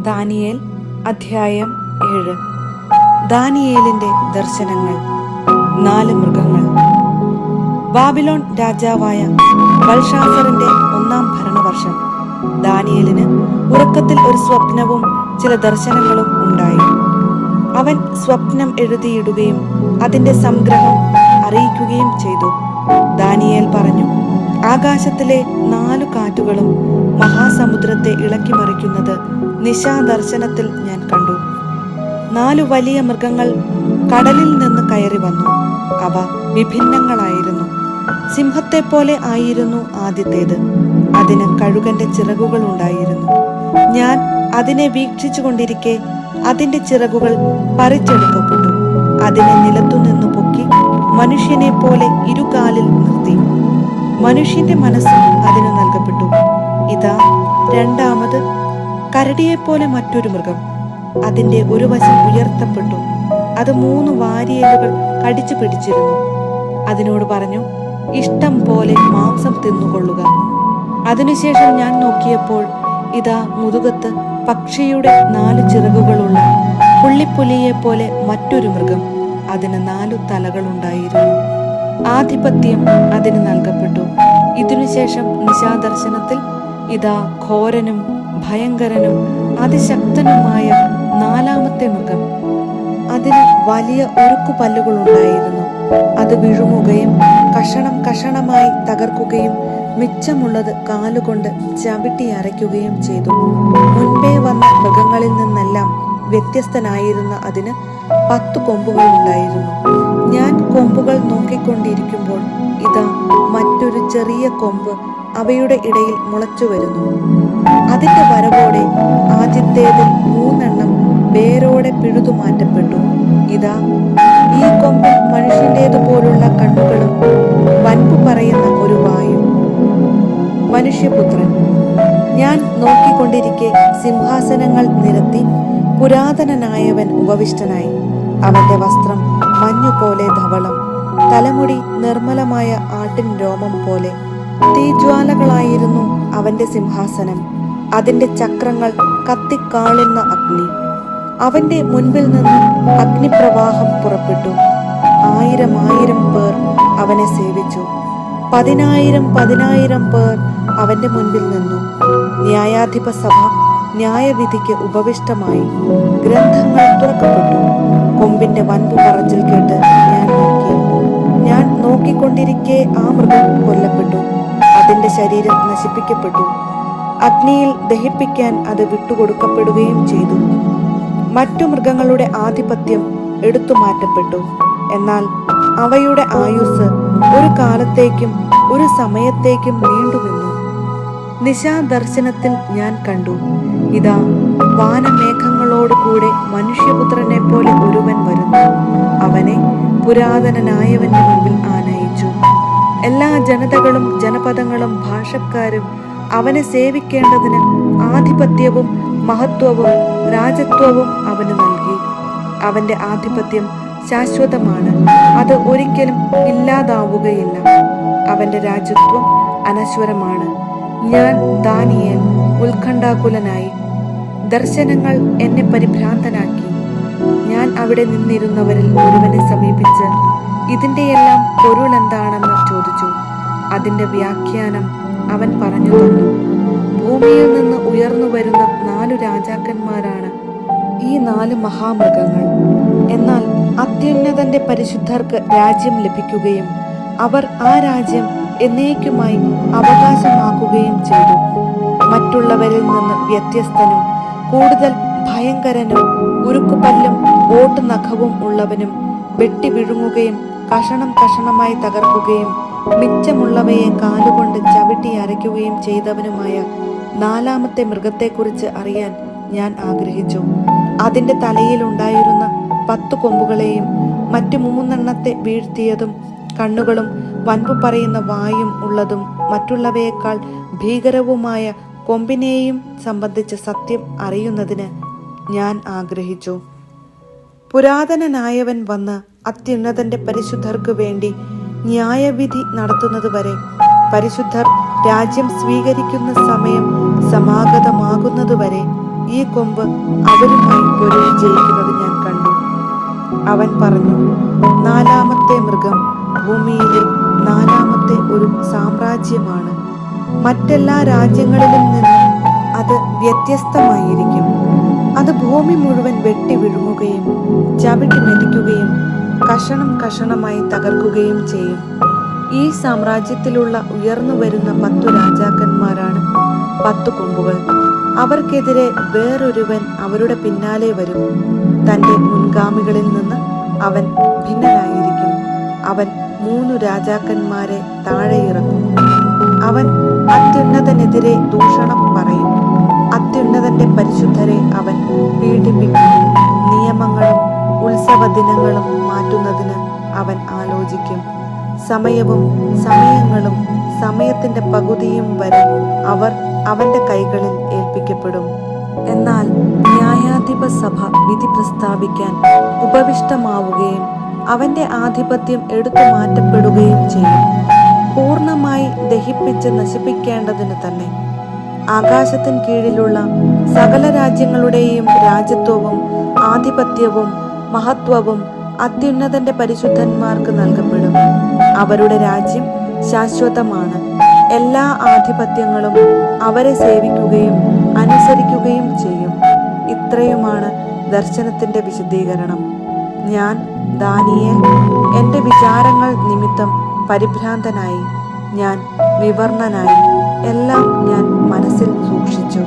Daniel അധ്യായം 7. ദാനിയേലിന്റെ ദർശനങ്ങൾ. 4 മൃഗങ്ങൾ. ബാബിലോൺ രാജാവായ ബൽഷാസറിന്റെ 1-ാം ഭരണവർഷം ദാനിയേലിന് ഉറക്കത്തിൽ ഒരു സ്വപ്നവും ചില ദർശനങ്ങളും ഉണ്ടായി. അവൻ സ്വപ്നം എഴുതിയിടുകയും അതിന്റെ സംഗ്രഹം അറിയിക്കുകയും ചെയ്തു. ദാനിയേൽ പറഞ്ഞു, ആകാശത്തിലെ 4 കാറ്റുകളും മഹാസമുദ്രത്തെ ഇളക്കി മറിക്കുന്നത് നിശാദർശനത്തിൽ ഞാൻ കണ്ടു. 4 വലിയ മൃഗങ്ങൾ കടലിൽ നിന്ന് കയറി വന്നു. അവ വിഭിന്നങ്ങളായിരുന്നു. സിംഹത്തെപ്പോലെ ആയിരുന്നു ആദ്യത്തേത്. അതിന് കഴുകന്റെ ചിറകുകൾ ഉണ്ടായിരുന്നു. ഞാൻ അതിനെ വീക്ഷിച്ചു കൊണ്ടിരിക്കെ അതിന്റെ ചിറകുകൾ പറിച്ചെടുക്കപ്പെട്ടു. അതിനെ നിലത്തുനിന്ന് പൊക്കി മനുഷ്യനെ പോലെ ഇരുകാലിൽ നിർത്തി. മനുഷ്യന്റെ മനസ്സും അതിന് നൽകപ്പെട്ടു. ഇതാ, രണ്ടാമത് കരടിയെപ്പോലെ മറ്റൊരു മൃഗം. അതിന്റെ ഒരു വശം ഉയർത്തപ്പെട്ടു. അത് 3 വാരിയലുകൾ കടിച്ചു പിടിച്ചിരുന്നു. അതിനോട് പറഞ്ഞു, ഇഷ്ടം പോലെ മാംസം തിന്നുകൊള്ളുക. അതിനുശേഷം ഞാൻ നോക്കിയപ്പോൾ ഇതാ, മുതുകത്ത് പക്ഷിയുടെ 4 ചിറകുകളുള്ള പുള്ളിപ്പുലിയെപ്പോലെ മറ്റൊരു മൃഗം. അതിന് 4 തലകളുണ്ടായിരുന്നു. ആധിപത്യം അതിന് നൽകപ്പെട്ടു. ഇതിനുശേഷം നിശാദർശനത്തിൽ ഇതാ, ഘോരനും ഭയങ്കരനും അതിശക്തനുമായ 4-ാമത്തെ മൃഗം. അതിന് വലിയ ഉരുക്കുപല്ലുകളുണ്ടായിരുന്നു. അത് വിഴുങ്ങുകയും കഷണം കഷണമായി തകർക്കുകയും മിച്ചമുള്ളത് കാലുകൊണ്ട് ചവിട്ടി അരയ്ക്കുകയും ചെയ്തു. മുൻപേ വന്ന മൃഗങ്ങളിൽ നിന്നെല്ലാം വ്യത്യസ്തനായിരുന്ന അതിന് 10 കൊമ്പുകൾ ഉണ്ടായിരുന്നു. ഞാൻ കൊമ്പുകൾ നോക്കിക്കൊണ്ടിരിക്കുമ്പോൾ ഇതാ, മറ്റൊരു ചെറിയ കൊമ്പ് അവയുടെ ഇടയിൽ മുളച്ചു വരുന്നു. അതിന്റെ വരവോടെ ആദ്യത്തേതിൽ 3 എണ്ണം വേരോടെ പിഴുതു മാറ്റപ്പെട്ടു. ഇതാ, ഈ കൊമ്പിൽ മനുഷ്യന്റേതുപോലുള്ള കണ്ണുകളും വൻപു പറയുന്ന ഒരു വായും. മനുഷ്യപുത്രൻ, ഞാൻ നോക്കിക്കൊണ്ടിരിക്കെ സിംഹാസനങ്ങൾ നിരത്തി പുരാതനനായവൻ ഉപവിഷ്ടനായി. അവന്റെ വസ്ത്രം മഞ്ഞുപോലെ ധവളം, തലമുടി നിർമ്മലമായ ആട്ടിൻ രോമം പോലെ. തീജ്വാലകളായിരുന്നു അവന്റെ സിംഹാസനം. അതിന്റെ ചക്രങ്ങൾ കത്തിക്കാളുന്ന അഗ്നി. അവന്റെ മുൻപിൽ നിന്ന് അഗ്നിപ്രവാഹം പുറപ്പെട്ടു. 1000 പേർ അവനെ സേവിച്ചു. 10,000 പേർ അവന്റെ മുൻപിൽ നിന്നു. ന്യായാധിപ സഭ ന്യായവിധിക്ക് ഉപവിഷ്ടമായി. ഗ്രന്ഥങ്ങൾ തുറക്കപ്പെട്ടു. കൊമ്പിന്റെ വൻപു പറച്ചിൽ കേട്ട് ഞാൻ നോക്കിക്കൊണ്ടിരിക്കെ ആ മൃഗം കൊല്ലപ്പെട്ടു. അതിന്റെ ശരീരം നശിപ്പിക്കപ്പെട്ടു. അഗ്നിയിൽ ദഹിപ്പിക്കാൻ അത് വിട്ടുകൊടുക്കപ്പെടുകയും ചെയ്തു. മറ്റു മൃഗങ്ങളുടെ ആധിപത്യം എടുത്തു മാറ്റപ്പെട്ടു. എന്നാൽ അവയുടെ ആയുസ് ഒരു കാലത്തേക്കും ഒരു സമയത്തേക്കും നീണ്ടുനിന്നു. നിശാദർശനത്തിൽ ഞാൻ കണ്ടു, ഇതാ, വാനമേഘങ്ങളോടുകൂടെ മനുഷ്യപുത്രനെ പോലെ ഒരുവൻ വരുന്നു. അവനെ പുരാതനനായവന്റെ മുൻപിൽ ആനയിച്ചു. എല്ലാ ജനതകളും ജനപദങ്ങളും ഭാഷക്കാരും അവനെ സേവിക്കേണ്ടതിന് ആധിപത്യവും മഹത്വവും രാജത്വവും അവന് നൽകി. അവന്റെ ആധിപത്യം ശാശ്വതമാണ്. അത് ഒരിക്കലും ഇല്ലാതാവുകയില്ല. അവന്റെ രാജത്വം അനശ്വരമാണ്. ഞാൻ ദാനിയേൽ ഉത്കണ്ഠാകുലനായി. ദർശനങ്ങൾ എന്നെ പരിഭ്രാന്തനാക്കി. ഞാൻ അവിടെ നിന്നിരുന്നവരിൽ ഒരുവനെ സമീപിച്ച് ഇതിന്റെയെല്ലാം പൊരുൾ എന്താണെന്ന് ചോദിച്ചു. അതിന്റെ വ്യാഖ്യാനം അവൻ പറഞ്ഞു തന്നു. ഭൂമിയിൽ നിന്ന് ഉയർന്നു വരുന്ന 4 രാജാക്കന്മാരാണ് ഈ 4 മഹാമൃഗങ്ങൾ. എന്നാൽ അത്യുന്നതന്റെ പരിശുദ്ധർക്ക് രാജ്യം ലഭിക്കുകയും അവർ ആ രാജ്യം എന്നേക്കുമായി അവകാശമാക്കുകയും ചെയ്തു. മറ്റുള്ളവരിൽ നിന്ന് വ്യത്യസ്തനും കൂടുതൽ ഭയങ്കരനും ഉരുക്കുപല്ലും ഓട്ടുനഖവും ഉള്ളവനും വെട്ടി വിഴുങ്ങുകയും കഷണം കഷണമായി തകർക്കുകയും മിച്ചമുള്ളവയെ കാലുകൊണ്ട് ചവിട്ടി അരയ്ക്കുകയും ചെയ്തവനുമായ 4-ാമത്തെ മൃഗത്തെക്കുറിച്ച് അറിയാൻ ഞാൻ ആഗ്രഹിച്ചു. അതിന്റെ തലയിൽ ഉണ്ടായിരുന്ന 10 കൊമ്പുകളെയും മറ്റു 3 എണ്ണത്തെ വീഴ്ത്തിയതും കണ്ണുകളും വൻപു പറയുന്ന വായും ഉള്ളതും മറ്റുള്ളവയേക്കാൾ ഭീകരവുമായ കൊമ്പിനെയും സംബന്ധിച്ച സത്യം അറിയുന്നതിന് ഞാൻ ആഗ്രഹിച്ചു. പുരാതനനായവൻ വന്ന് അത്യുന്നതന്റെ പരിശുദ്ധർക്ക് വേണ്ടി ന്യായവിധി നടത്തുന്നതുവരെ, പരിശുദ്ധർ രാജ്യം സ്വീകരിക്കുന്ന സമയം സമാഗതമാകുന്നതുവരെ ഈ കൊമ്പ് അവരുമായി പൊരുതി ജയിക്കുന്നത് ഞാൻ കണ്ടു. അവൻ പറഞ്ഞു, നാലാമത്തെ മൃഗം ഭൂമിയിലെ നാലാമത്തെ ഒരു സാമ്രാജ്യമാണ്. മറ്റെല്ലാ രാജ്യങ്ങളിലും നിന്നും അത് വ്യത്യസ്തമായിരിക്കും. അത് ഭൂമി മുഴുവൻ വെട്ടി വിഴുങ്ങുകയും ചവിട്ടി മെതിക്കുകയും കഷണം കഷണമായി തകർക്കുകയും ചെയ്യും. ഈ സാമ്രാജ്യത്തിലുള്ള ഉയർന്നു വരുന്ന 10 രാജാക്കന്മാരാണ് 10 കൊമ്പുകൾ. അവർക്കെതിരെ വേറൊരുവൻ അവരുടെ പിന്നാലെ വരും. തൻ്റെ മുൻഗാമികളിൽ നിന്ന് അവൻ ഭിന്നനായിരിക്കും. അവൻ 3 രാജാക്കന്മാരെ താഴെയിറക്കും. അവൻ അത്യുന്നതനെതിരെ ദൂഷണം പറയും. അത്യുന്നതന്റെ പരിശുദ്ധരെ അവൻ പീഡിപ്പിക്കും. നിയമങ്ങളും ഉത്സവ ദിനങ്ങളും മാറ്റുന്നതിന് അവൻ ആലോചിക്കും. സമയവും സമയങ്ങളും സമയത്തിന്റെ പകുതിയും വരെ അവർ അവന്റെ കൈകളിൽ ഏൽപ്പിക്കപ്പെടും. എന്നാൽ ന്യായാധിപ സഭ വിധി പ്രസ്താവിക്കാൻ ഉപവിഷ്ടമാവുകയും അവന്റെ ആധിപത്യം എടുത്തു മാറ്റപ്പെടുകയും ചെയ്യും. പൂർണ്ണമായി ദഹിപ്പിച്ച് നശിപ്പിക്കേണ്ടതിന് തന്നെ. ആകാശത്തിന് കീഴിലുള്ള സകല രാജ്യങ്ങളുടെയും രാജ്യത്വവും ആധിപത്യവും മഹത്വവും അത്യുന്നതന്റെ പരിശുദ്ധന്മാർക്ക് നൽകപ്പെടും. അവരുടെ രാജ്യം ശാശ്വതമാണ്. എല്ലാ ആധിപത്യങ്ങളും അവരെ സേവിക്കുകയും അനുസരിക്കുകയും ചെയ്യും. ഇത്രയുമാണ് ദർശനത്തിന്റെ വിശദീകരണം. ഞാൻ ദാനിയേൽ എൻ്റെ വിചാരങ്ങൾ നിമിത്തം പരിഭ്രാന്തനായി, ഞാൻ വിവർണനായി, എല്ലാം ഞാൻ മനസ്സിൽ സൂക്ഷിച്ചു.